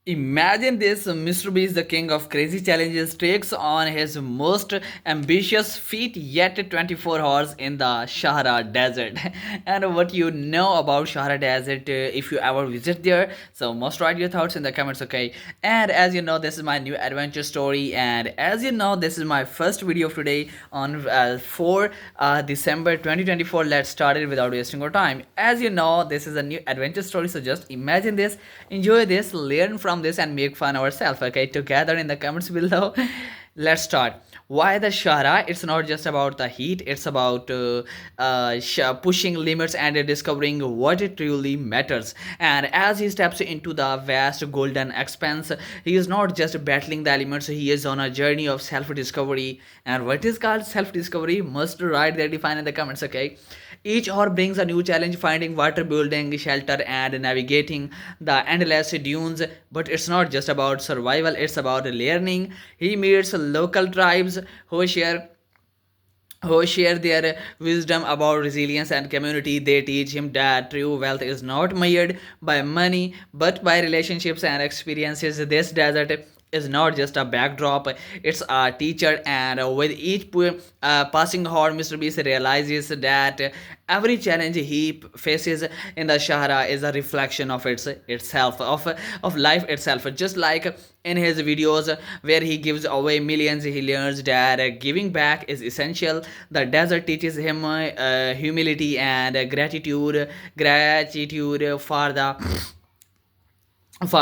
Imagine this, Mr. Beast, the king of crazy challenges, takes on his most ambitious feat yet 24 hours in the Sahara Desert. And what you know about Sahara Desert, if you ever visit there, so must write your thoughts in the comments, okay? And as you know, this is my new adventure story, and as you know, this is my first video of today on 4 December 2024. Let's start it without wasting our time. As you know, this is a new adventure story, so just imagine this, enjoy this, learn from this and make fun ourselves, okay, together in the comments below. Let's start. Why the Sahara? It's not just about the heat, it's about pushing limits and discovering what it truly matters. And as he steps into the vast golden expanse, he is not just battling the elements, he is on a journey of self-discovery. And what is called self-discovery must write there define in the comments, okay? Each hour brings a new challenge, finding water, building shelter, and navigating the endless dunes. But it's not just about survival, it's about learning. He meets local tribes who share their wisdom about resilience and community. They teach him that true wealth is not measured by money but by relationships and experiences. This desert is not just a backdrop, it's a teacher, and with each passing hour, Mr. Beast realizes that every challenge he faces in the Sahara is a reflection of itself, of life itself. Just like in his videos where he gives away millions, he learns that giving back is essential. The desert teaches him humility and gratitude for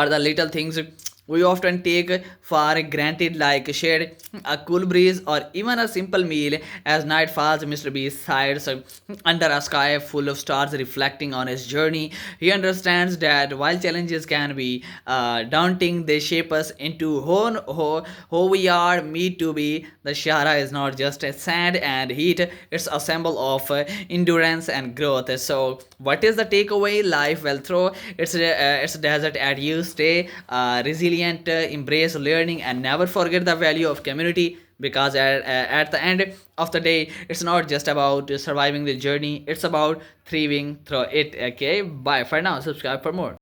the little things we often take for granted, like shade, a cool breeze, or even a simple meal. As night falls, Mr. Beast sighs under a sky full of stars, reflecting on his journey. He understands that while challenges can be daunting, they shape us into who we are meant to be. The Sahara is not just a sand and heat, it's a symbol of endurance and growth. So, what is the takeaway? Life will throw its desert at you. Stay resilient, embrace learning, and never forget the value of community, because at the end of the day, it's not just about surviving the journey, it's about thriving through it. Okay, bye for now. Subscribe for more.